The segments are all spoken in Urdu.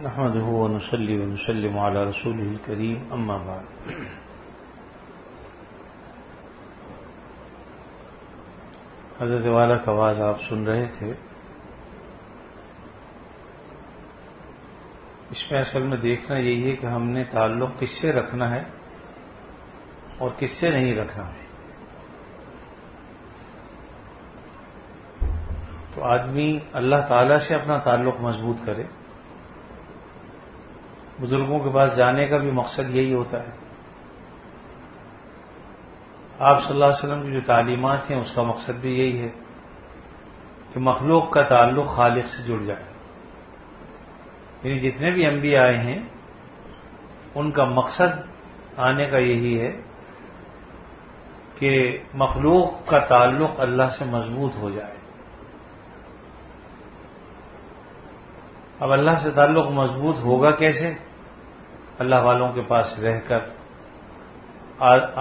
نحمده ونصلي ونسلم على رسوله الكريم اما بعد. حضرت والا کا آواز آپ سن رہے تھے. اس میں اصل میں دیکھنا یہی ہے کہ ہم نے تعلق کس سے رکھنا ہے اور کس سے نہیں رکھنا ہے. تو آدمی اللہ تعالی سے اپنا تعلق مضبوط کرے. بزرگوں کے پاس جانے کا بھی مقصد یہی ہوتا ہے. آپ صلی اللہ علیہ وسلم کی جو تعلیمات ہیں اس کا مقصد بھی یہی ہے کہ مخلوق کا تعلق خالق سے جڑ جائے. یعنی جتنے بھی انبیاء آئے ہیں ان کا مقصد آنے کا یہی ہے کہ مخلوق کا تعلق اللہ سے مضبوط ہو جائے. اب اللہ سے تعلق مضبوط ہوگا کیسے؟ اللہ والوں کے پاس رہ کر،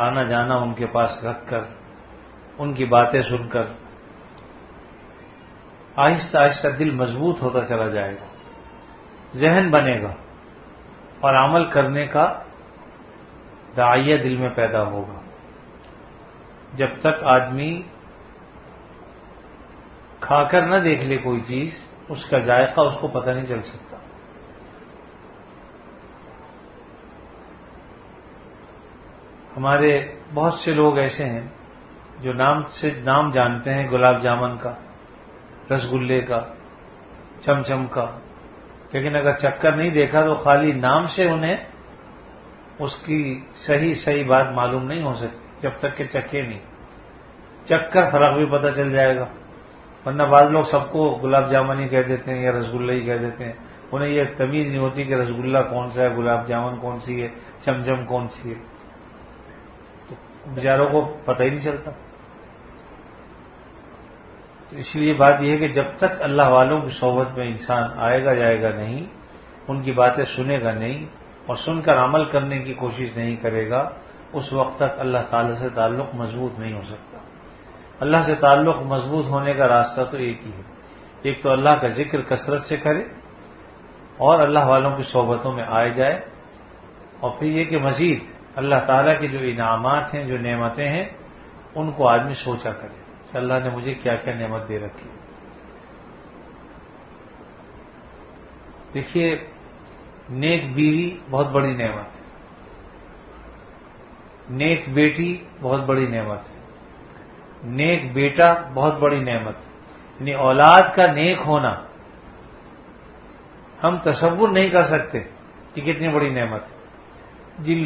آنا جانا ان کے پاس رکھ کر، ان کی باتیں سن کر. آہستہ آہستہ دل مضبوط ہوتا چلا جائے گا، ذہن بنے گا اور عمل کرنے کا داعیہ دل میں پیدا ہوگا. جب تک آدمی کھا کر نہ دیکھ لے کوئی چیز، اس کا ذائقہ اس کو پتہ نہیں چل سکتا. ہمارے بہت سے لوگ ایسے ہیں جو نام جانتے ہیں گلاب جامن کا، رسگلے کا، چمچم کا، لیکن اگر چکر نہیں دیکھا تو خالی نام سے انہیں اس کی صحیح بات معلوم نہیں ہو سکتی جب تک کہ چکھے نہیں. چکھ کر فرق بھی پتہ چل جائے گا. ورنہ بعض لوگ سب کو گلاب جامن ہی کہہ دیتے ہیں یا رسگلہ ہی کہہ دیتے ہیں. انہیں یہ تمیز نہیں ہوتی کہ رسگلہ کون سا ہے، گلاب جامن کون سی ہے، چمچم کون سی ہے. تو بیچاروں کو پتہ ہی نہیں چلتا. تو اس لیے بات یہ ہے کہ جب تک اللہ والوں کی صحبت میں انسان آئے گا جائے گا نہیں، ان کی باتیں سنے گا نہیں اور سن کر عمل کرنے کی کوشش نہیں کرے گا، اس وقت تک اللہ تعالی سے تعلق مضبوط نہیں ہو سکتا. اللہ سے تعلق مضبوط ہونے کا راستہ تو ایک ہی ہے. ایک تو اللہ کا ذکر کثرت سے کرے اور اللہ والوں کی صحبتوں میں آئے جائے، اور پھر یہ کہ مزید اللہ تعالیٰ کے جو انعامات ہیں، جو نعمتیں ہیں، ان کو آدمی سوچا کرے کہ اللہ نے مجھے کیا کیا نعمت دے رکھی. دیکھیے، نیک بیوی بہت بڑی نعمت ہے، نیک بیٹی بہت بڑی نعمت ہے، نیک بیٹا بہت بڑی نعمت ہے. یعنی اولاد کا نیک ہونا ہم تصور نہیں کر سکتے کہ کتنی بڑی نعمت ہے. جن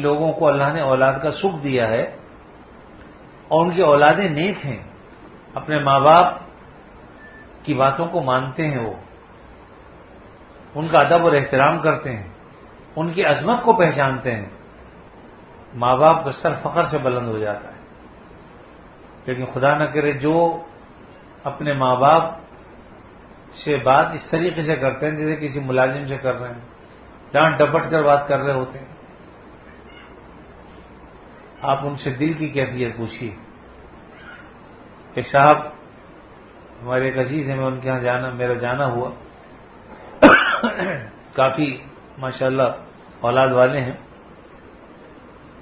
لوگوں کو اللہ نے اولاد کا سکھ دیا ہے اور ان کی اولادیں نیک ہیں، اپنے ماں باپ کی باتوں کو مانتے ہیں، وہ ان کا ادب اور احترام کرتے ہیں، ان کی عظمت کو پہچانتے ہیں، ماں باپ کا سر فخر سے بلند ہو جاتا ہے. لیکن خدا نہ کرے جو اپنے ماں باپ سے بات اس طریقے سے کرتے ہیں جیسے کسی ملازم سے کر رہے ہیں، ڈانٹ ڈپٹ کر بات کر رہے ہوتے ہیں. آپ ان سے دل کی کیفیت پوچھیے. ایک صاحب ہمارے ایک عزیز ہیں، میں ان کے ہاں میرا جانا ہوا. کافی ماشاءاللہ اولاد والے ہیں،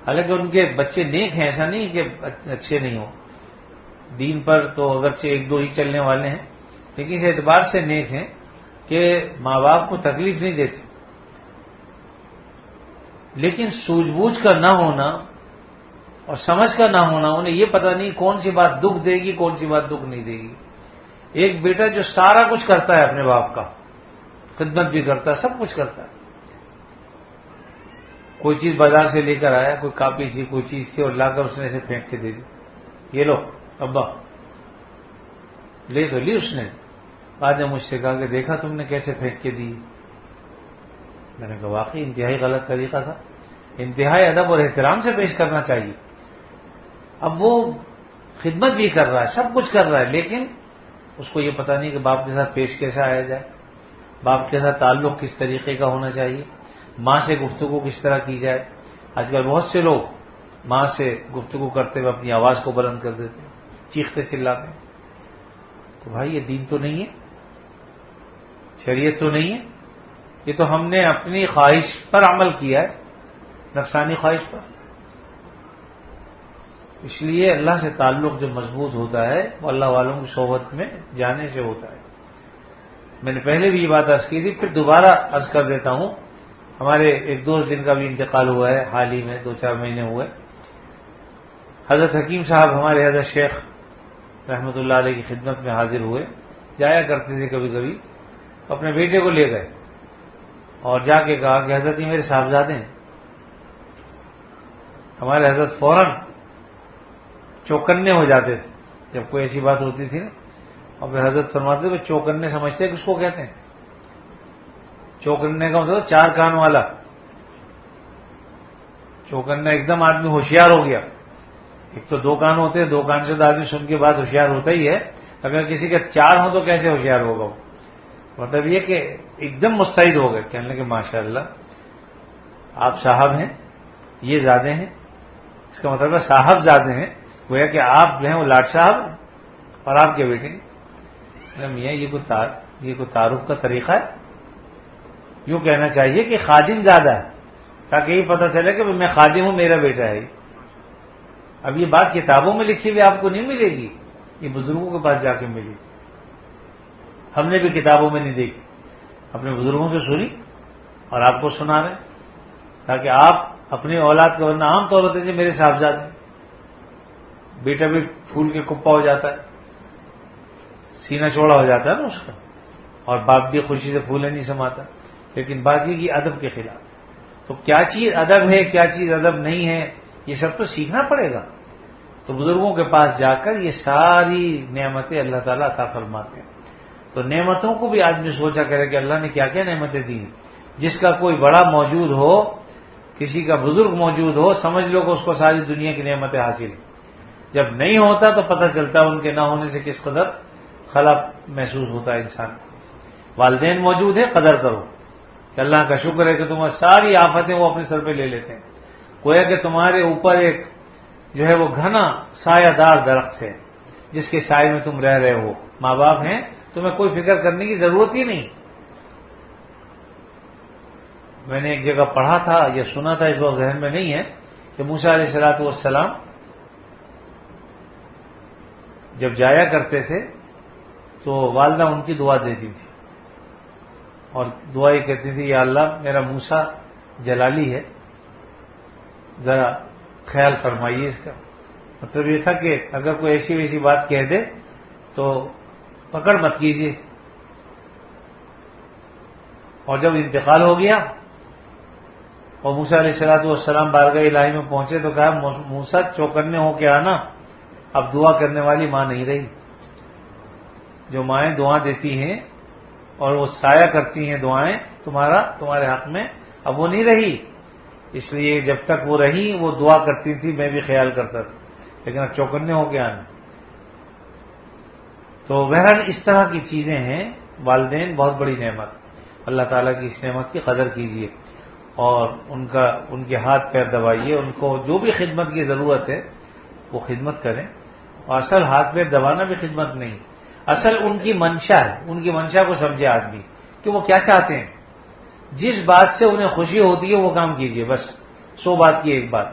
حالانکہ ان کے بچے نیک ہیں، ایسا نہیں کہ اچھے نہیں ہوں. دین پر تو اگرچہ ایک دو ہی چلنے والے ہیں، لیکن اس اعتبار سے نیک ہیں کہ ماں باپ کو تکلیف نہیں دیتے. لیکن سوجھ بوجھ کا نہ ہونا اور سمجھ کا نہ ہونا، انہیں یہ پتہ نہیں کون سی بات دکھ دے گی، کون سی بات دکھ نہیں دے گی. ایک بیٹا جو سارا کچھ کرتا ہے اپنے باپ کا، خدمت بھی کرتا ہے، سب کچھ کرتا ہے. کوئی چیز بازار سے لے کر آیا، کوئی کاپی تھی، کوئی چیز تھی، اور لا کر اس نے اسے پھینک کے دے دی. یہ لو ابا، لے تو لی اس نے. بعد نے مجھ سے کہا کہ دیکھا تم نے کیسے پھینک کے دی. میں نے کہا واقعی انتہائی غلط طریقہ تھا. انتہائی ادب اور احترام سے پیش کرنا چاہیے. اب وہ خدمت بھی کر رہا ہے، سب کچھ کر رہا ہے، لیکن اس کو یہ پتہ نہیں کہ باپ کے ساتھ پیش کیسا آیا جائے، باپ کے ساتھ تعلق کس طریقے کا ہونا چاہیے، ماں سے گفتگو کس طرح کی جائے. آج کل بہت سے لوگ ماں سے گفتگو کرتے ہوئے اپنی آواز کو بلند کر دیتے ہیں، چیختے چلاتے ہیں. تو بھائی یہ دین تو نہیں ہے. شریعت تو نہیں ہے، یہ تو ہم نے اپنی خواہش پر عمل کیا ہے، نفسانی خواہش پر. اس لیے اللہ سے تعلق جو مضبوط ہوتا ہے وہ اللہ والوں کی صحبت میں جانے سے ہوتا ہے. میں نے پہلے بھی یہ بات عرض کی تھی، پھر دوبارہ عرض کر دیتا ہوں. ہمارے ایک دوست جن کا بھی انتقال ہوا ہے حال ہی میں 2-4 مہینے ہوئے، حضرت حکیم صاحب ہمارے حضرت شیخ رحمۃ اللہ علیہ کی خدمت میں حاضر ہوئے. جایا کرتے تھے کبھی کبھی، اپنے بیٹے کو لے گئے اور جا کے کہا کہ حضرت یہ میرے صاحبزادے ہیں. ہمارے حضرت فوراً چوکنے ہو جاتے تھے جب کوئی ایسی بات ہوتی تھی نا، اور پھر حضرت فرماتے تھے چوکنے سمجھتے ہیں کس کو کہتے ہیں؟ چوکنے کا مطلب 4 کان والا. چوکنا ایک دم آدمی ہوشیار ہو گیا. ایک تو 2 کان ہوتے ہیں، 2 کان سے تو آدمی سن کے بعد ہوشیار ہوتا ہی ہے، اگر کسی کے 4 ہوں تو کیسے ہوشیار ہوگا وہ؟ مطلب یہ کہ ایک دم مستعد ہو گئے، کہنے لگے ماشاء اللہ آپ صاحب ہیں، یہ زادے ہیں. اس کا مطلب ہے صاحب زادے ہیں، گویا کہ آپ جو ہیں وہ لاٹ صاحب ہیں اور آپ کے بیٹے ہیں. میاں یہ کوئی تعارف کا طریقہ ہے؟ یوں کہنا چاہیے کہ خادم زیادہ ہے، تاکہ یہ پتہ چلے کہ میں خادم ہوں، میرا بیٹا ہے. اب یہ بات کتابوں میں لکھی ہوئی آپ کو نہیں ملے گی، یہ بزرگوں کے پاس جا کے ملی. ہم نے بھی کتابوں میں نہیں دیکھی، اپنے بزرگوں سے سنی اور آپ کو سنا رہے، تاکہ آپ اپنی اولاد کا، ورنہ عام طور ہوتے تھے میرے صاحبزادے، بیٹا بھی پھول کے کپا ہو جاتا ہے، سینہ چوڑا ہو جاتا ہے نا اس کا، اور باپ بھی خوشی سے پھولے نہیں سماتا. لیکن بات یہ کہ ادب کے خلاف. تو کیا چیز ادب ہے، کیا چیز ادب نہیں ہے، یہ سب تو سیکھنا پڑے گا. تو بزرگوں کے پاس جا کر یہ ساری نعمتیں اللہ تعالیٰ عطا فرماتے ہیں. تو نعمتوں کو بھی آدمی سوچا کرے کہ اللہ نے کیا کیا نعمتیں دی ہیں. جس کا کوئی بڑا موجود ہو، کسی کا بزرگ موجود ہو، سمجھ لو کہ اس کو ساری دنیا کی نعمتیں حاصل ہیں. جب نہیں ہوتا تو پتہ چلتا ان کے نہ ہونے سے کس قدر خلا محسوس ہوتا ہے انسان. والدین موجود ہے، قدر کرو کہ اللہ کا شکر ہے کہ تمہیں ساری آفتیں وہ اپنے سر پہ لے لیتے ہیں. گویا کہ تمہارے اوپر ایک جو ہے وہ گھنا سایہ دار درخت ہے جس کے سائے میں تم رہ رہے ہو. ماں باپ ہیں، تمہیں کوئی فکر کرنے کی ضرورت ہی نہیں. میں نے ایک جگہ پڑھا تھا یا سنا تھا، اس وقت ذہن میں نہیں ہے، کہ موسیٰ علیہ الصلوۃ والسلام جب جایا کرتے تھے تو والدہ ان کی دعا دیتی تھی، اور دعا یہ کہتی تھی یا اللہ میرا موسیٰ جلالی ہے، ذرا خیال فرمائیے اس کا. مطلب یہ تھا کہ اگر کوئی ایسی ویسی بات کہہ دے تو پکڑ مت کیجیے. اور جب انتقال ہو گیا اور موسیٰ علیہ الصلوۃ والسلام بارگاہ الہی میں پہنچے تو کہا موسیٰ چوکنے ہو کے آنا، اب دعا کرنے والی ماں نہیں رہی. جو مائیں دعا دیتی ہیں اور وہ سایہ کرتی ہیں دعائیں تمہارے حق میں، اب وہ نہیں رہی. اس لیے جب تک وہ رہی وہ دعا کرتی تھی، میں بھی خیال کرتا تھا، لیکن اب چوکنے ہو کے آنا. تو بہرحال اس طرح کی چیزیں ہیں. والدین بہت بڑی نعمت، اللہ تعالیٰ کی اس نعمت کی قدر کیجیے اور ان کے ہاتھ پیر دبائیے. ان کو جو بھی خدمت کی ضرورت ہے وہ خدمت کریں. اور اصل ہاتھ پیر دبانا بھی خدمت نہیں، اصل ان کی منشا ہے. ان کی منشا کو سمجھے آدمی کہ وہ کیا چاہتے ہیں. جس بات سے انہیں خوشی ہوتی ہے وہ کام کیجیے. بس 100 بات کی ایک بات.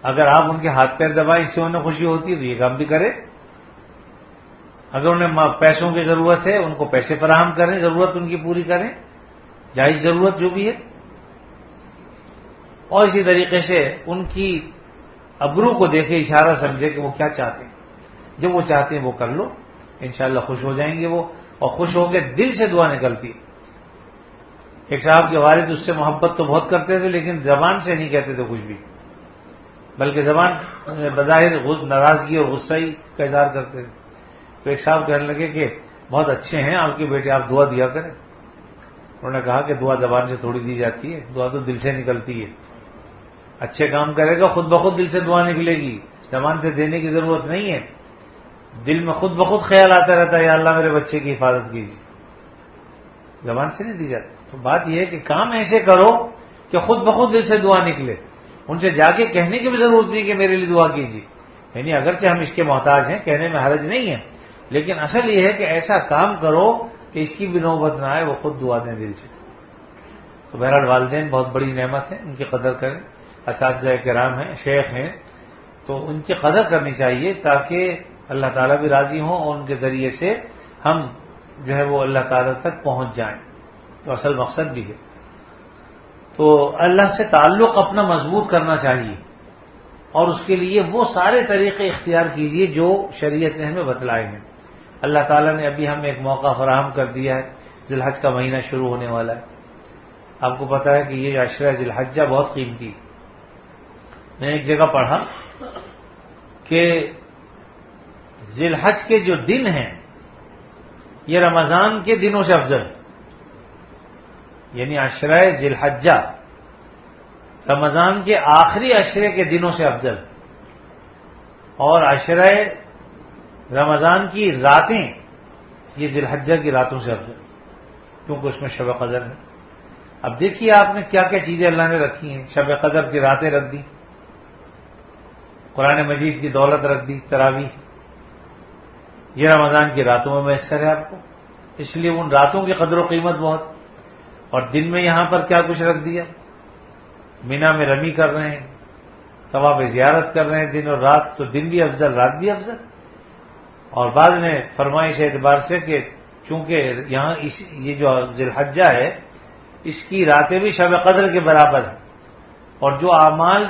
اگر آپ ان کے ہاتھ پیر دبائیں اس سے انہیں خوشی ہوتی ہے تو یہ کام بھی کرے. اگر انہیں پیسوں کی ضرورت ہے ان کو پیسے فراہم کریں، ضرورت ان کی پوری کریں، جائز ضرورت جو بھی ہے. اور اسی طریقے سے ان کی ابرو کو دیکھے، اشارہ سمجھے کہ وہ کیا چاہتے ہیں. جب وہ چاہتے ہیں وہ کر لو، انشاءاللہ خوش ہو جائیں گے وہ. اور خوش ہو کے دل سے دعا نکلتی ہے. ایک صاحب کے والد اس سے محبت تو بہت کرتے تھے لیکن زبان سے نہیں کہتے تھے کچھ بھی، بلکہ زبان بظاہر ناراضگی اور غصہ کا اظہار کرتے تھے. تو ایک صاحب کہنے لگے کہ بہت اچھے ہیں آپ کے بیٹے، آپ دعا دیا کریں. انہوں نے کہا کہ دعا زبان سے تھوڑی دی جاتی ہے، دعا تو دل سے نکلتی ہے. اچھے کام کرے گا خود بخود دل سے دعا نکلے گی، زبان سے دینے کی ضرورت نہیں ہے. دل میں خود بخود خیال آتا رہتا ہے یا اللہ میرے بچے کی حفاظت کیجیے، زبان سے نہیں دی جاتی. تو بات یہ ہے کہ کام ایسے کرو کہ خود بخود دل سے دعا نکلے. ان سے جا کے کہنے کی بھی ضرورت نہیں کہ میرے لیے دعا کیجیے. یعنی اگرچہ ہم اس کے محتاج ہیں، کہنے میں حرج نہیں ہے، لیکن اصل یہ ہے کہ ایسا کام کرو کہ اس کی بھی نوبت نہ آئے، وہ خود دعا دیں دل سے۔ تو بہرحال والدین بہت بڑی نعمت ہے، ان کی قدر کریں، اساتذہ کرام ہیں، شیخ ہیں، تو ان کی قدر کرنی چاہیے تاکہ اللہ تعالیٰ بھی راضی ہوں اور ان کے ذریعے سے ہم جو ہے وہ اللہ تعالیٰ تک پہنچ جائیں، تو اصل مقصد بھی ہے۔ تو اللہ سے تعلق اپنا مضبوط کرنا چاہیے، اور اس کے لیے وہ سارے طریقے اختیار کیجیے جو شریعت نے ہمیں بتلائے ہیں۔ اللہ تعالیٰ نے ابھی ہمیں ایک موقع فراہم کر دیا ہے، ذی الحج کا مہینہ شروع ہونے والا ہے۔ آپ کو پتا ہے کہ یہ عشرہ ذی الحجہ بہت قیمتی ہے۔ میں ایک جگہ پڑھا کہ ذی الحج کے جو دن ہیں یہ رمضان کے دنوں سے افضل، یعنی عشرہ ذی الحجہ رمضان کے آخری عشرے کے دنوں سے افضل، اور عشرہ رمضان کی راتیں یہ ذی الحجہ کی راتوں سے افضل، کیونکہ اس میں شب قدر ہے۔ اب دیکھیے آپ نے کیا کیا چیزیں اللہ نے رکھی ہیں، شب قدر کی راتیں رکھ دی، قرآن مجید کی دولت رکھ دی، تراویح، یہ رمضان کی راتوں میں میسر ہے آپ کو، اس لیے ان راتوں کی قدر و قیمت بہت، اور دن میں یہاں پر کیا کچھ رکھ دیا، مینا میں رمی کر رہے ہیں، طواف زیارت کر رہے ہیں دن اور رات، تو دن بھی افضل رات بھی افضل۔ اور بعض نے فرمائش اعتبار سے کہ چونکہ یہاں یہ جو ذی الحجہ ہے اس کی راتیں بھی شب قدر کے برابر ہیں، اور جو اعمال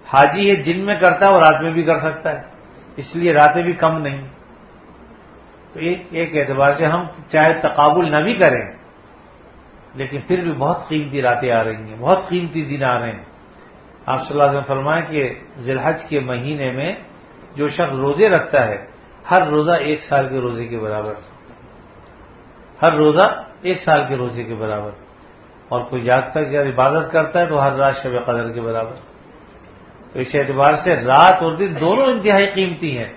حاجی ہے دن میں کرتا ہے وہ رات میں بھی کر سکتا ہے، اس لیے راتیں بھی کم نہیں۔ تو ایک اعتبار سے ہم چاہے تقابل نہ بھی کریں لیکن پھر بھی بہت قیمتی راتیں آ رہی ہیں، بہت قیمتی دن آ رہے ہیں۔ آپ صلی اللہ علیہ وسلم فرمائیں کہ ذی الحج کے مہینے میں جو شخص روزے رکھتا ہے ہر روزہ 1 سال کے روزے کے برابر، ہر روزہ 1 سال کے روزے کے برابر، اور کوئی جاگتا ہے کہ عبادت کرتا ہے تو ہر رات شب قدر کے برابر۔ تو اس اعتبار سے رات اور دن دونوں انتہائی قیمتی ہیں،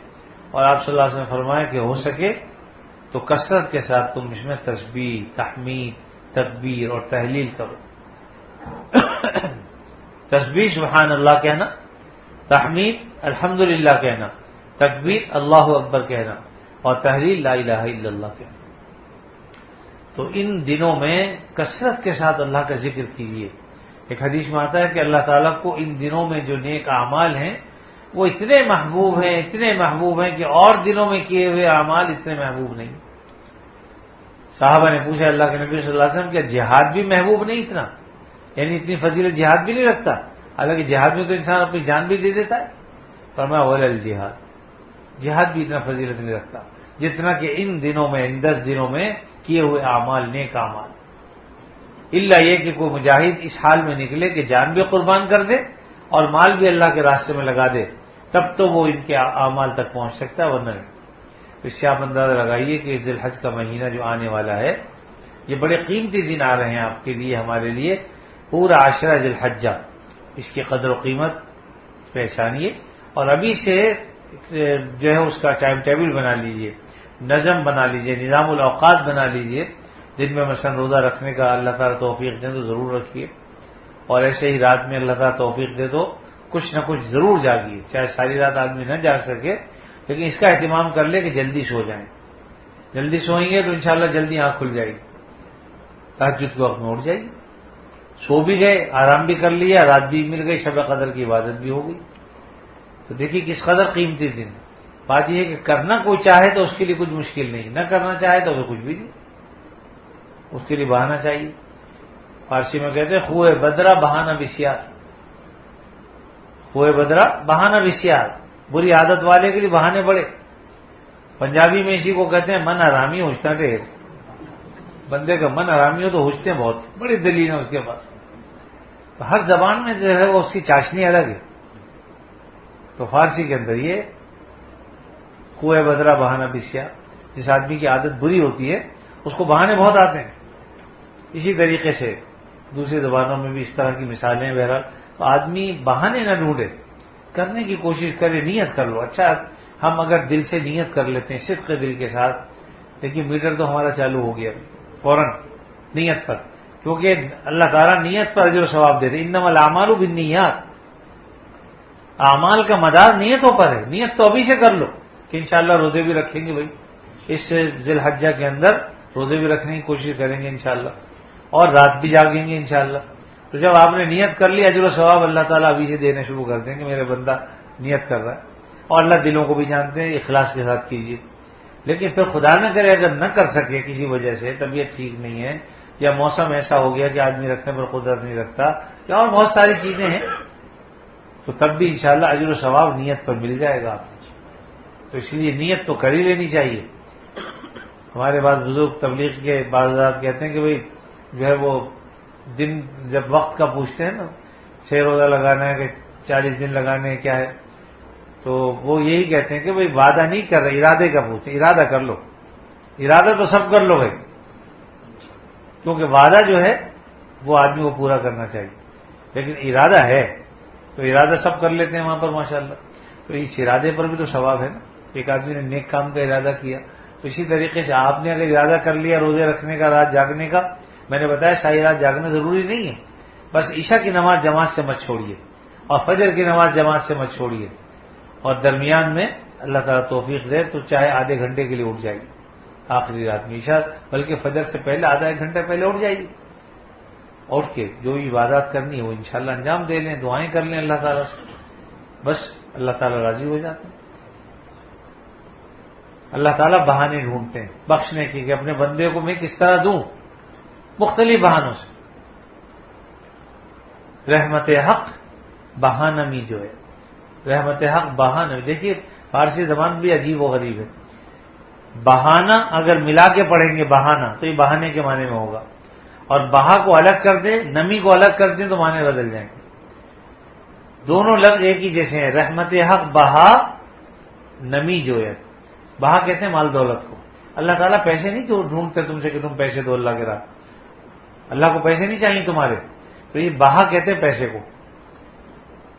اور آپ صلی اللہ علیہ وسلم فرمائیں کہ ہو سکے تو کثرت کے ساتھ تم اس میں تسبیح، تحمید، تکبیر اور تحلیل کرو۔ تسبیح سبحان اللہ کہنا، تحمید الحمدللہ کہنا، تکبیر اللہ اکبر کہنا، اور تحلیل لا الہ الا اللہ کہنا۔ تو ان دنوں میں کثرت کے ساتھ اللہ کا ذکر کیجیے۔ ایک حدیث میں آتا ہے کہ اللہ تعالیٰ کو ان دنوں میں جو نیک اعمال ہیں وہ اتنے محبوب ہیں، اتنے محبوب ہیں کہ اور دنوں میں کیے ہوئے اعمال اتنے محبوب نہیں۔ صحابہ نے پوچھا اللہ کے نبی صلی اللہ علیہ وسلم کیا جہاد بھی محبوب نہیں اتنا، یعنی اتنی فضیلت جہاد بھی نہیں رکھتا؟ حالانکہ جہاد میں تو انسان اپنی جان بھی دے دیتا ہے۔ فرمایا ولا الجہاد، جہاد بھی اتنا فضیلت نہیں رکھتا جتنا کہ ان دنوں میں، ان 10 دنوں میں کیے ہوئے اعمال، نیک اعمال۔ الا یہ کہ کوئی مجاہد اس حال میں نکلے کہ جان بھی قربان کر دے اور مال بھی اللہ کے راستے میں لگا دے، تب تو وہ ان کے اعمال تک پہنچ سکتا ہے، ورنہ نہیں۔ اس سے آپ اندازہ لگائیے کہ اس ذی الحج کا مہینہ جو آنے والا ہے یہ بڑے قیمتی دن آ رہے ہیں آپ کے لیے، ہمارے لیے۔ پورا عشرہ ذی الحجہ، اس کی قدر و قیمت پہچانیے، اور ابھی سے جو ہے اس کا ٹائم ٹیبل بنا لیجئے، نظم بنا لیجئے، نظام الاوقات بنا لیجئے۔ دن میں مثلا روزہ رکھنے کا اللہ تعالیٰ توفیق دے تو ضرور رکھیے، اور ایسے ہی رات میں اللہ تعالیٰ توفیق دے تو کچھ نہ کچھ ضرور جاگیے، چاہے ساری رات آدمی نہ جاگ سکے لیکن اس کا اہتمام کر لے کہ جلدی سو جائیں۔ جلدی سوئیں گے تو انشاءاللہ جلدی آنکھ کھل جائے گی، تہجد کے وقت میں اٹھ جائے گی، سو بھی گئے، آرام بھی کر لیا، رات بھی مل گئی، شب قدر کی عبادت بھی ہو گئی۔ تو دیکھیے کس قدر قیمتی دن۔ بات یہ ہے کہ کرنا کوئی چاہے تو اس کے لیے کچھ مشکل نہیں، نہ کرنا چاہے تو وہ کچھ بھی نہیں، اس کے لیے بہانا چاہیے۔ فارسی میں کہتے ہیں خوہ بدرہ بہانہ بسیار، خوہ بدرہ بہانہ بسیار، بری عادت والے کے لیے بہانے بڑے۔ پنجابی میں اسی کو کہتے ہیں من حرامی ہوجتا ڈھیر، بندے کا من حرامی ہو تو ہوجتے بہت، بڑی دلیل ہے اس کے پاس۔ تو ہر زبان میں جو ہے وہ اس کی چاشنی الگ ہے۔ تو فارسی کے اندر یہ خوہ بدرہ بہانہ بسیار، جس آدمی کی عادت بری ہوتی ہے اس کو بہانے بہت آتے ہیں۔ اسی طریقے سے دوسری زبانوں میں بھی اس طرح کی مثالیں ہیں۔ بہرحال تو آدمی بہانے نہ ڈھونڈے، کرنے کی کوشش کرے، نیت کر لو۔ اچھا ہم اگر دل سے نیت کر لیتے ہیں صدق دل کے ساتھ، دیکھیے میٹر تو ہمارا چالو ہو گیا فوراً نیت پر، کیونکہ اللہ تعالیٰ نیت پر اجر و ثواب دیتے۔ انما الاعمال بالنیات، اعمال کا مدار نیتوں پر ہے۔ نیت تو ابھی سے کر لو کہ انشاءاللہ روزے بھی رکھیں گے بھائی، اس ذی الحجہ کے اندر روزے بھی رکھنے کی کوشش کریں گے انشاءاللہ، اور رات بھی جاگیں گے انشاءاللہ۔ تو جب آپ نے نیت کر لی، اجر و ثواب اللہ تعالیٰ ابھی سے دینے شروع کر دیں گے، میرے بندہ نیت کر رہا ہے، اور اللہ دلوں کو بھی جانتے ہیں، اخلاص کے ساتھ کیجیے۔ لیکن پھر خدا نہ کرے اگر نہ کر سکے کسی وجہ سے، طبیعت ٹھیک نہیں ہے یا موسم ایسا ہو گیا کہ آدمی رکھنے پر قدرت نہیں رکھتا، یا اور بہت ساری چیزیں ہیں، تو تب بھی انشاءاللہ اجر و ثواب نیت پر مل جائے گا آپ کو۔ تو اس لیے نیت تو کر ہی لینی چاہیے۔ ہمارے بعض بزرگ تبلیغ کے بعض حضرات کہتے ہیں کہ بھئی جو ہے وہ دن جب وقت کا پوچھتے ہیں نا، 6 روزہ لگانا ہے کہ 40 دن لگانے ہیں، کیا ہے، تو وہ یہی کہتے ہیں کہ بھئی وعدہ نہیں کر رہے، ارادے کا پوچھتے، ارادہ کر لو، ارادہ تو سب کر لو بھائی، کیونکہ وعدہ جو ہے وہ آدمی کو پورا کرنا چاہیے، لیکن ارادہ ہے تو ارادہ سب کر لیتے ہیں وہاں پر ماشاءاللہ۔ تو اس ارادے پر بھی تو ثواب ہے نا، ایک آدمی نے نیک کام کا ارادہ کیا، تو اسی طریقے سے آپ نے اگر ارادہ کر لیا روزے رکھنے کا، رات جاگنے کا، میں نے بتایا ساری رات جاگنا ضروری نہیں ہے، بس عشاء کی نماز جماعت سے مت چھوڑیے، اور فجر کی نماز جماعت سے مت چھوڑیے، اور درمیان میں اللہ تعالیٰ توفیق دے تو چاہے آدھے گھنٹے کے لیے اٹھ جائیے آخری رات میں عشاء، بلکہ فجر سے پہلے آدھا ایک گھنٹہ پہلے اٹھ جائیے، اٹھ کے جو عبادات کرنی ہے وہ انشاءاللہ انجام دے لیں، دعائیں کر لیں اللہ تعالیٰ سے، بس اللہ تعالیٰ راضی ہو جاتے ہیں۔ اللہ تعالیٰ بہانے ڈھونڈتے ہیں بخشنے کی کہ اپنے بندے کو میں کس طرح دوں، مختلف بہانوں سے۔ رحمت حق بہانمی جو ہے، رحمت حق بہانہ، دیکھیے فارسی زبان بھی عجیب و غریب ہے، بہانہ اگر ملا کے پڑھیں گے بہانہ تو یہ بہانے کے معنی میں ہوگا، اور بہا کو الگ کر دیں، نمی کو الگ کر دیں تو معنی بدل جائیں گے۔ دونوں لفظ ایک ہی جیسے ہیں، رحمت حق بہا نمی جو ہے، بہا کہتے ہیں مال دولت کو۔ اللہ تعالیٰ پیسے نہیں ڈھونڈتے تم سے کہ تم پیسے دو اللہ کے راہ، اللہ کو پیسے نہیں چاہیے تمہارے، تو یہ بہا کہتے ہیں پیسے کو،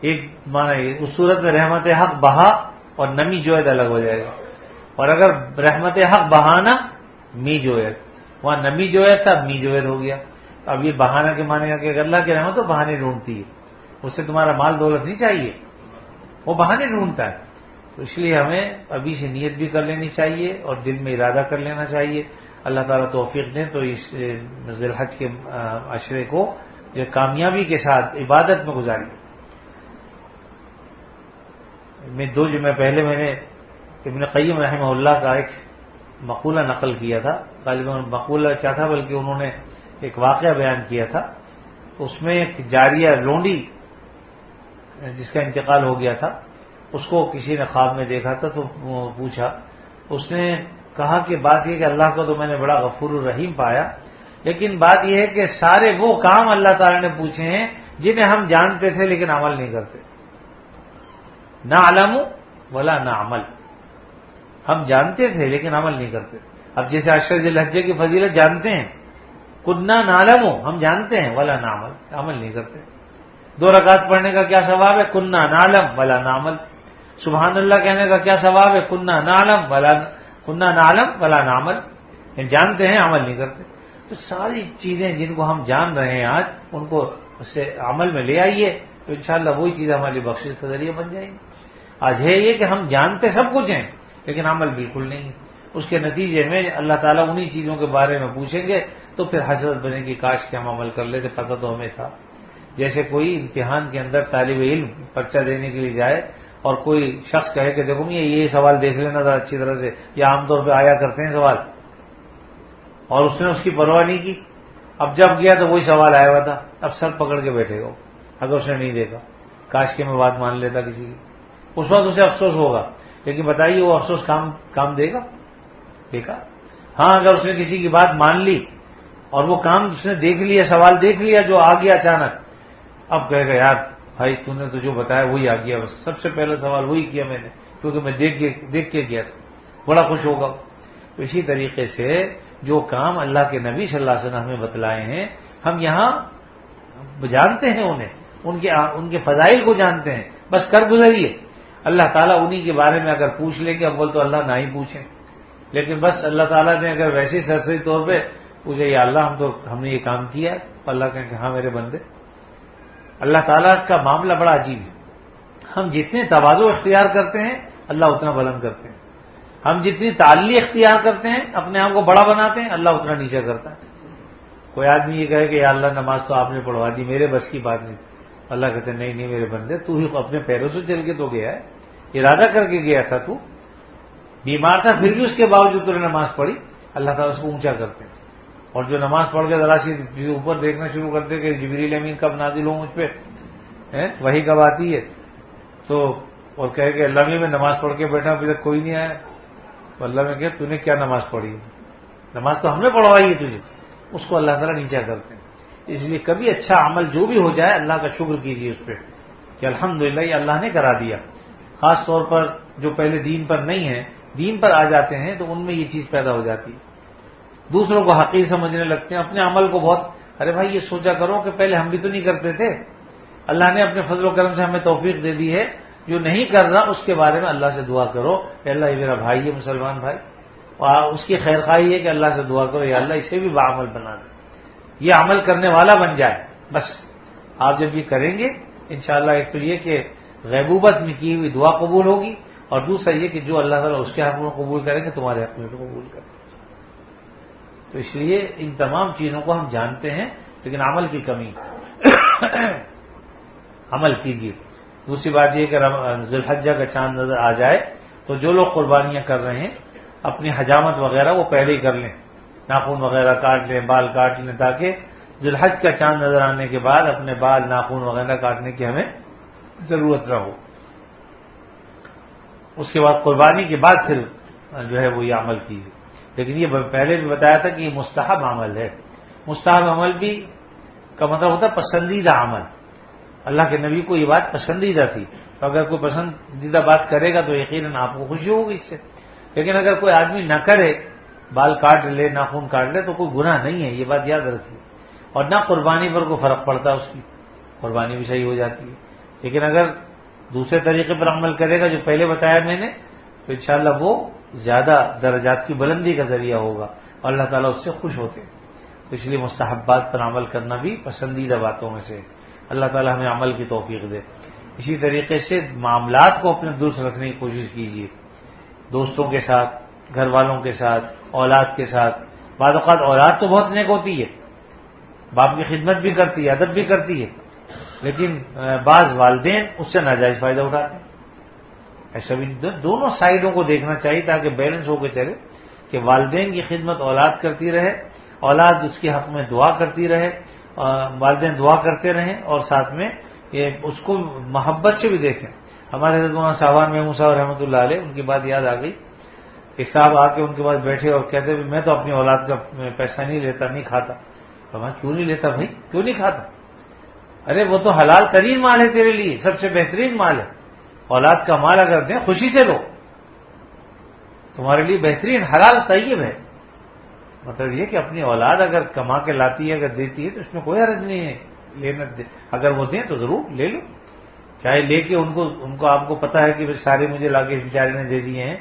ایک معنی اس صورت میں رحمت حق بہا اور نمی جو ہے الگ ہو جائے گا، اور اگر رحمت حق بہانا می جو ہے، وہاں نمی جو ہے تھا می جو ہے ہو گیا۔ اب یہ بہانہ کے معنی کہ اگر اللہ کی رحمت تو بہانے ڈھونڈتی ہے، اس سے تمہارا مال دولت نہیں چاہیے، وہ بہانے ڈھونڈتا ہے۔ تو اس لیے ہمیں ابھی سے نیت بھی کر لینی چاہیے اور دل میں ارادہ کر لینا چاہیے، اللہ تعالیٰ توفیق دیں تو اس ذی الحج کے عشرے کو جو کامیابی کے ساتھ عبادت میں گزاریے۔ میں 2 جمعہ پہلے میں نے ابن قیم رحمہ اللہ کا ایک مقولہ نقل کیا تھا، غالباً مقولہ کیا تھا بلکہ انہوں نے ایک واقعہ بیان کیا تھا، اس میں ایک جاریہ لونڈی جس کا انتقال ہو گیا تھا، اس کو کسی نے خواب میں دیکھا تھا تو پوچھا، اس نے کہا کہ بات یہ کہ اللہ کو تو میں نے بڑا غفور الرحیم پایا، لیکن بات یہ ہے کہ سارے وہ کام اللہ تعالیٰ نے پوچھے ہیں جنہیں ہم جانتے تھے لیکن عمل نہیں کرتے، نہ علم ولا نہ عمل، ہم جانتے تھے لیکن عمل نہیں کرتے۔ اب جیسے عشر ذی الحجہ کی فضیلت جانتے ہیں، کنہ نعلم، ہم جانتے ہیں، ولا نعمل، عمل نہیں کرتے۔ 2 رکعت پڑھنے کا کیا ثواب ہے؟ کنہ نعلم ولا نعمل۔ سبحان اللہ کہنے کا کیا ثواب ہے؟ کنہ نعلم ولا نعمل، جانتے ہیں عمل نہیں کرتے۔ تو ساری چیزیں جن کو ہم جان رہے ہیں آج، ان کو اس سے عمل میں لے آئیے تو انشاءاللہ وہی چیز ہماری بخشش کا ذریعہ بن جائیں گی۔ آج ہے یہ کہ ہم جانتے سب کچھ ہیں لیکن عمل بالکل نہیں ہے، اس کے نتیجے میں اللہ تعالیٰ انہی چیزوں کے بارے میں پوچھیں گے تو پھر حسرت بنے گی کاش کہ ہم عمل کر لیتے، پتہ تو ہمیں تھا۔ جیسے کوئی امتحان کے اندر طالب علم پرچہ دینے کے لیے جائے اور کوئی شخص کہے کہ دیکھو یہ سوال دیکھ لینا ذرا اچھی طرح سے، یا عام طور پہ آیا کرتے ہیں سوال، اور اس نے اس کی پرواہ نہیں کی، اب جب گیا تو وہی سوال آیا ہوا تھا، اب سر پکڑ کے بیٹھے گا اگر اس نے نہیں دیکھا، کاش کہ میں بات مان لیتا کسی کی، اس وقت اسے افسوس ہوگا، لیکن بتائیے وہ افسوس کام دے گا؟ دیکھا؟ ہاں اگر اس نے کسی کی بات مان لی اور وہ کام اس نے دیکھ لیا، سوال دیکھ لیا جو آ گیا اچانک، اب کہے گا یار بھائی تو نے تو جو بتایا وہی آ گیا، بس سب سے پہلا سوال وہی کیا میں نے کیونکہ میں دیکھ کے گیا تھا، بڑا خوش ہوگا۔ تو اسی طریقے سے جو کام اللہ کے نبی صلی اللہ علیہ وسلم ہمیں بتلائے ہیں، ہم یہاں جانتے ہیں انہیں، ان کے فضائل کو جانتے ہیں، بس کر گزریے۔ اللہ تعالیٰ انہی کے بارے میں اگر پوچھ لیں گے، اول تو اللہ نہ ہی پوچھیں، لیکن بس اللہ تعالیٰ نے اگر ویسے سرسری طور پہ پوچھے یا اللہ ہم نے یہ کام کیا ہے، اللہ کہیں کہ ہاں میرے بندے۔ اللہ تعالیٰ کا معاملہ بڑا عجیب ہے، ہم جتنے تواضع اختیار کرتے ہیں اللہ اتنا بلند کرتے ہیں، ہم جتنی تعلی اختیار کرتے ہیں اپنے آپ کو بڑا بناتے ہیں، اللہ اتنا نیچا کرتا ہے۔ کوئی آدمی یہ کہے کہ یا اللہ نماز تو آپ نے پڑھوا دی، میرے بس کی بات نہیں، اللہ کہتے ہیں نہیں نہیں میرے بندے، تو ہی اپنے پیروں سے چل کے تو گیا ہے، ارادہ کر کے گیا تھا، تو بیمار تھا پھر بھی اس کے باوجود تو نے نماز پڑھی، اللہ تعالیٰ اس کو اونچا کرتے ہیں۔ اور جو نماز پڑھ کے ذرا سی اوپر دیکھنا شروع کرتے کہ جبریل امین کب نازل ہوں مجھ پہ، وہی کب آتی ہے، تو اور کہے کہ اللہ میں نماز پڑھ کے بیٹھا ابھی تک کوئی نہیں آیا، تو اللہ میں کہ تو نے کیا نماز پڑھی ہے، نماز تو ہم نے پڑھوائی ہے تجھے، اس کو اللہ تعالیٰ نیچا کرتے ہیں۔ اس لیے کبھی اچھا عمل جو بھی ہو جائے اللہ کا شکر کیجیے اس پہ کہ الحمدللہ یہ اللہ نے کرا دیا۔ خاص طور پر جو پہلے دین پر نہیں ہیں، دین پر آ جاتے ہیں تو ان میں یہ چیز پیدا ہو جاتی ہے، دوسروں کو حقیر سمجھنے لگتے ہیں، اپنے عمل کو بہت، ارے بھائی یہ سوچا کرو کہ پہلے ہم بھی تو نہیں کرتے تھے، اللہ نے اپنے فضل و کرم سے ہمیں توفیق دے دی ہے، جو نہیں کر رہا اس کے بارے میں اللہ سے دعا کرو کہ اللہ یہ میرا بھائی ہے مسلمان بھائی، اور اس کی خیر خواہی ہے کہ اللہ سے دعا کرو یا اللہ اسے بھی باعمل بنا دے، یہ عمل کرنے والا بن جائے۔ بس آپ جب یہ کریں گے انشاءاللہ ایک تو یہ کہ غیبوبت میں کی ہوئی دعا قبول ہوگی، اور دوسرا یہ کہ جو اللہ تعالیٰ اس کے حق میں قبول کریں گے تمہارے حق میں بھی قبول کریں گے۔ تو اس لیے ان تمام چیزوں کو ہم جانتے ہیں لیکن عمل کی کمی، عمل کیجیے۔ دوسری بات یہ کہ ذی الحجہ کا چاند نظر آ جائے تو جو لوگ قربانیاں کر رہے ہیں اپنی حجامت وغیرہ وہ پہلے ہی کر لیں، ناخن وغیرہ کاٹ لیں، بال کاٹ لیں، تاکہ ذی الحج کا چاند نظر آنے کے بعد اپنے بال ناخن وغیرہ کاٹنے کی ہمیں ضرورت نہ ہو۔ اس کے بعد قربانی کے بعد پھر جو ہے وہ یہ عمل کیجیے۔ لیکن یہ پہلے بھی بتایا تھا کہ یہ مستحب عمل ہے، مستحب عمل بھی کا مطلب ہوتا ہے پسندیدہ عمل، اللہ کے نبی کو یہ بات پسندیدہ تھی، تو اگر کوئی پسندیدہ بات کرے گا تو یقیناً آپ کو خوشی ہوگی اس سے، لیکن اگر کوئی آدمی نہ کرے، بال کاٹ لے، ناخن کاٹ لے تو کوئی گناہ نہیں ہے، یہ بات یاد رکھیے، اور نہ قربانی پر کوئی فرق پڑتا اس کی، قربانی بھی صحیح ہو جاتی ہے۔ لیکن اگر دوسرے طریقے پر عمل کرے گا جو پہلے بتایا میں نے، تو انشاءاللہ وہ زیادہ درجات کی بلندی کا ذریعہ ہوگا اور اللہ تعالیٰ اس سے خوش ہوتے ہیں۔ تو اس لیے مستحبات پر عمل کرنا بھی پسندیدہ باتوں میں سے، اللہ تعالیٰ ہمیں عمل کی توفیق دے۔ اسی طریقے سے معاملات کو اپنے درست رکھنے کی کوشش کیجیے، دوستوں کے ساتھ، گھر والوں کے ساتھ، اولاد کے ساتھ۔ بعض اوقات اولاد تو بہت نیک ہوتی ہے، باپ کی خدمت بھی کرتی ہے، ادب بھی کرتی ہے، لیکن بعض والدین اس سے ناجائز فائدہ اٹھاتے ہیں۔ ایسا بھی دونوں سائڈوں کو دیکھنا چاہیے تاکہ بیلنس ہو کے چلے، کہ والدین کی خدمت اولاد کرتی رہے، اولاد اس کے حق میں دعا کرتی رہے، والدین دعا کرتے رہیں، اور ساتھ میں یہ اس کو محبت سے بھی دیکھیں۔ ہمارے حضرت مولانا صاحبان محمود صاحب رحمۃ اللہ علیہ، ان کی بات یاد آ گئی، ایک صاحب آ کے ان کے پاس بیٹھے اور کہتے میں تو اپنی اولاد کا پیسہ نہیں لیتا، نہیں کھاتا۔ کیوں نہیں لیتا بھائی، کیوں نہیں کھاتا؟ ارے وہ تو حلال ترین مال ہے تیرے لیے، سب سے بہترین مال ہے، اولاد کا مال اگر دیں خوشی سے لو، تمہارے لیے بہترین حلال طیب ہے۔ مطلب یہ کہ اپنی اولاد اگر کما کے لاتی ہے، اگر دیتی ہے تو اس میں کوئی حرج نہیں ہے لینا، اگر وہ دیں تو ضرور لے لو، چاہے لے کے ان کو آپ کو پتا ہے کہ سارے مجھے لا کے اس بیچارے نے دے دیے ہیں۔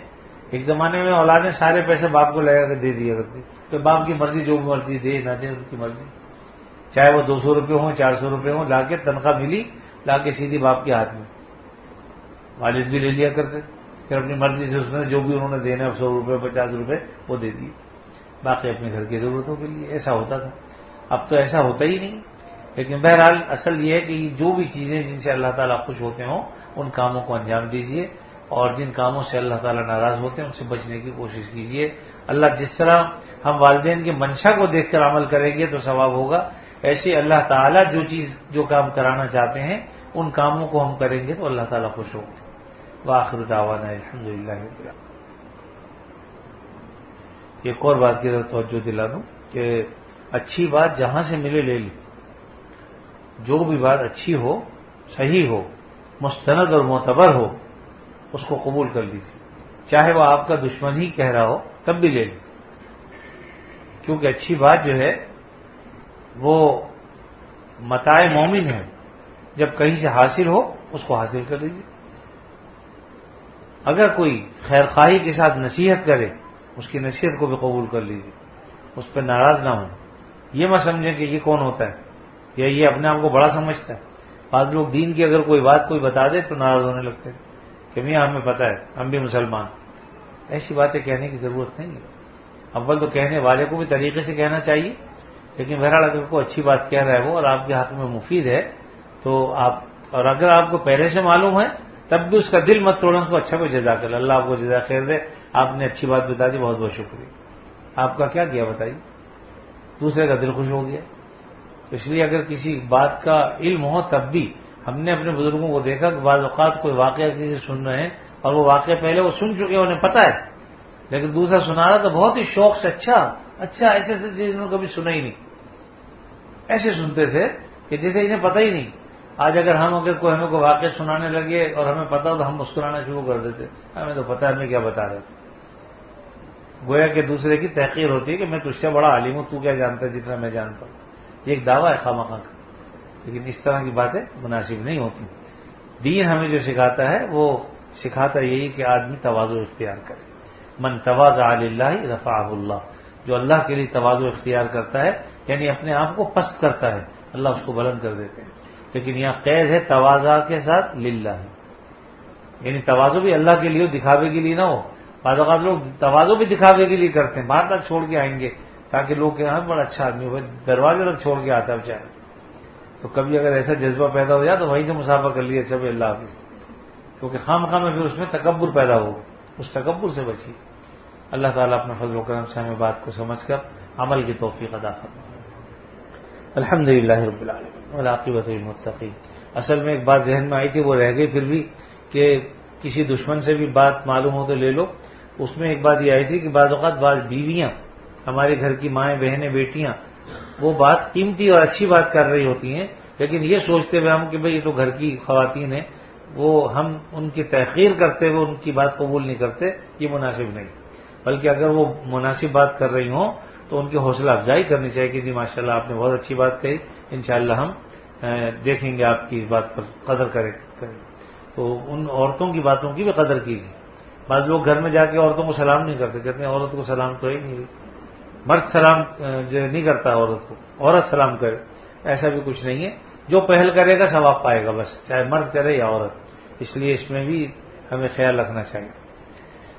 ایک زمانے میں اولادیں سارے پیسے باپ کو لگا کے دے دیا کرتی، تو باپ کی مرضی، جو مرضی دے نہ دے ان کی مرضی، چاہے وہ 200 روپے ہوں 400 روپے ہوں، لا کے تنخواہ ملی لا کے سیدھی باپ کے ہاتھ میں، والد بھی لے لیا کرتے، پھر اپنی مرضی سے اس میں جو بھی انہوں نے دینا 100 روپے 50 روپے وہ دے دیے، باقی اپنے گھر کی ضرورتوں کے لیے۔ ایسا ہوتا تھا، اب تو ایسا ہوتا ہی نہیں۔ لیکن بہرحال اصل یہ ہے کہ جو بھی چیزیں جن سے اللہ تعالیٰ خوش ہوتے ہوں ان کاموں کو انجام دیجیے، اور جن کاموں سے اللہ تعالیٰ ناراض ہوتے ہیں ان سے بچنے کی کوشش کیجیے۔ اللہ جس طرح ہم والدین کی منشا کو دیکھ کر عمل کریں گے تو ثواب ہوگا، ایسے اللہ تعالیٰ جو کام کرانا چاہتے ہیں ان کاموں کو ہم کریں گے تو اللہ تعالیٰ خوش ہوگا۔ وآخر دعوانا الحمدللہ رب العالمین۔ ایک اور بات کی طرف توجہ دلا دوں کہ اچھی بات جہاں سے ملے لے لی، جو بھی بات اچھی ہو، صحیح ہو، مستند اور معتبر ہو، اس کو قبول کر لیجیے، چاہے وہ آپ کا دشمن ہی کہہ رہا ہو تب بھی لے لیجیے، کیونکہ اچھی بات جو ہے وہ متاع مومن ہے، جب کہیں سے حاصل ہو اس کو حاصل کر لیجیے۔ اگر کوئی خیر خواہی کے ساتھ نصیحت کرے اس کی نصیحت کو بھی قبول کر لیجیے، اس پہ ناراض نہ ہوں، یہ مت سمجھیں کہ یہ کون ہوتا ہے یا یہ اپنے آپ کو بڑا سمجھتا ہے۔ بعض لوگ دین کی اگر کوئی بات کوئی بتا دے تو ناراض ہونے لگتے ہیں کہ میاں ہمیں پتہ ہے، ہم بھی مسلمان، ایسی باتیں کہنے کی ضرورت نہیں ہے. اول تو کہنے والے کو بھی طریقے سے کہنا چاہیے، لیکن بہرحال اگر کوئی اچھی بات کہہ رہا ہے وہ اور آپ کے حق میں مفید ہے تو آپ، اور اگر آپ کو پہلے سے معلوم ہے تب بھی اس کا دل مت توڑیں، اس کو اچھا کوئی جزاک اللہ، اللہ آپ کو جزا خیر دے، آپ نے اچھی بات بتا دی، بہت بہت شکریہ. آپ کا کیا کیا بتائیے؟ دوسرے کا دل خوش ہو گیا. اس لیے اگر کسی بات کا علم ہو تب بھی، ہم نے اپنے بزرگوں کو دیکھا کہ بعض اوقات کوئی واقعہ کسی سے سن رہے ہیں اور وہ واقعہ پہلے وہ سن چکے ہیں، انہیں پتہ ہے، لیکن دوسرا سنا رہا تو بہت ہی شوق سے اچھا ایسے جنہوں نے کبھی سنا ہی نہیں، ایسے سنتے تھے کہ جیسے انہیں پتہ ہی نہیں. آج اگر ہمیں کوئی واقعہ سنانے لگے اور ہمیں پتہ ہو تو ہم مسکرانا شروع کر دیتے، ہمیں تو پتہ ہے ہمیں کیا بتا رہے تھے. گویا کہ دوسرے کی تحقیر ہوتی ہے کہ میں تجھ سے بڑا عالم ہوں، تو کیا جانتا ہے جتنا میں جانتا ہوں. یہ ایک دعویٰ ہے خامخواہ کا، لیکن اس طرح کی باتیں مناسب نہیں ہوتی. دین ہمیں جو سکھاتا ہے وہ سکھاتا یہی کہ آدمی تواضع اختیار کرے. من تواضع للہ رفعہ اللہ، جو اللہ کے لیے تواضع اختیار کرتا ہے یعنی اپنے آپ کو پست کرتا ہے، اللہ اس کو بلند کر دیتے ہیں. لیکن یہاں قید ہے تواضع کے ساتھ للہ، یعنی تواضع بھی اللہ کے لیے دکھاوے کے لیے نہ ہو. بعض اوقات لوگ تواضع بھی دکھاوے کے لیے کرتے ہیں، باہر تک چھوڑ کے آئیں گے تاکہ لوگ کہیں ہاں بڑا اچھا آدمی ہو، دروازے تک چھوڑ کے آتا ہے بیچارہ. تو کبھی اگر ایسا جذبہ پیدا ہو جائے تو وہیں سے مسافہ کر لیے، اچھا اللہ حافظ، کیونکہ خواہ میں پھر اس میں تکبر پیدا ہوگا. اس تکبر سے بچیے. اللہ تعالیٰ اپنے فضل و کرم سے ہمیں بات کو سمجھ کر عمل کی توفیق عطا فرمائے. الحمدللہ رب العالمین والعاقبۃ للمتقین. اصل میں ایک بات ذہن میں آئی تھی، وہ رہ گئی پھر بھی، کہ کسی دشمن سے بھی بات معلوم ہو تو لے لو. اس میں ایک بات یہ آئی تھی کہ بعض اوقات بعض بیویاں، ہمارے گھر کی مائیں بہنیں بیٹیاں، وہ بات قیمتی اور اچھی بات کر رہی ہوتی ہیں، لیکن یہ سوچتے ہوئے ہم کہ بھئی یہ تو گھر کی خواتین ہیں، وہ ہم ان کی تحقیر کرتے ہوئے ان کی بات قبول نہیں کرتے، یہ مناسب نہیں. بلکہ اگر وہ مناسب بات کر رہی ہوں تو ان کی حوصلہ افزائی کرنی چاہیے کہ جی ماشاءاللہ آپ نے بہت اچھی بات کہی، انشاءاللہ ہم دیکھیں گے آپ کی اس بات پر قدر کریں. تو ان عورتوں کی باتوں کی بھی قدر کیجیے. بعض لوگ گھر میں جا کے عورتوں کو سلام نہیں کرتے، کہتے ہیں عورت کو سلام تو ہی نہیں، مرد سلام جو نہیں کرتا عورت کو، عورت سلام کرے. ایسا بھی کچھ نہیں ہے، جو پہل کرے گا ثواب پائے گا، بس چاہے مرد کرے یا عورت. اس لیے اس میں بھی ہمیں خیال رکھنا چاہیے.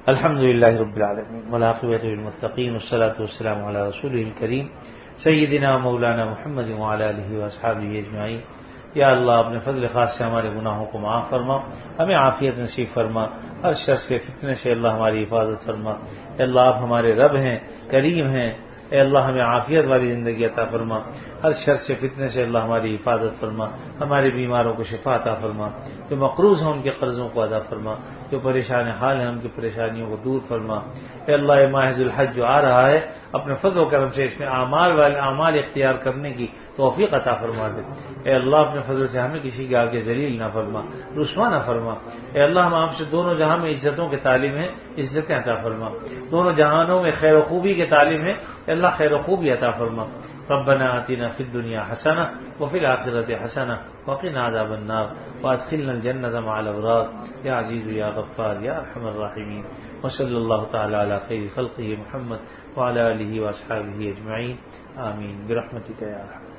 الحمدللہ رب العالمین والعاقبۃ للمتقین والصلاۃ والسلام علی رسولہ الکریم سیدنا مولانا محمد وعلی آلہ واصحابہ اجمعین. یا اللہ اپنے فضل خاص سے ہمارے گناہوں کو معاف فرما، ہمیں عافیت نصیب فرما، ہر شر سے فتنے سے اللہ ہماری حفاظت فرما. اے اللہ آپ ہمارے رب ہیں، کریم ہیں. اے اللہ ہمیں عافیت والی زندگی عطا فرما، ہر شر سے فتنے سے اللہ ہماری حفاظت فرما، ہمارے بیماروں کو شفا عطا فرما، جو مقروض ہیں ان کے قرضوں کو ادا فرما، جو پریشان حال ہیں ان کی پریشانیوں کو دور فرما. اے اللہ یہ ماہ ذو الحج جو آ رہا ہے، اپنے فضل و کرم سے اس میں اعمال اختیار کرنے کی توفیق عطا فرما دے. اے اللہ اپنے فضل سے ہمیں کسی کے آگے ذلیل نہ فرما، رسوا نہ فرما. اے اللہ ہم آپ سے دونوں جہاں میں عزتوں کے تعلیم ہیں، عزتیں عطا فرما. دونوں جہانوں میں خیر و خوبی کے تعلیم ہے، اے اللہ خیر و خوبی عطا فرما. ربنا آتنا فی الدنیا حسنہ وفی الآخرۃ حسنہ وقنا عذاب النار وادخلنا الجنۃ مع الابرار یا عزیز یا غفار یا ارحم الراحمین. وصلی اللہ تعالی علی خیر خلقہ محمد وعلی آلہ واصحابہ اجمعین. آمین برحمتک یا ارحم.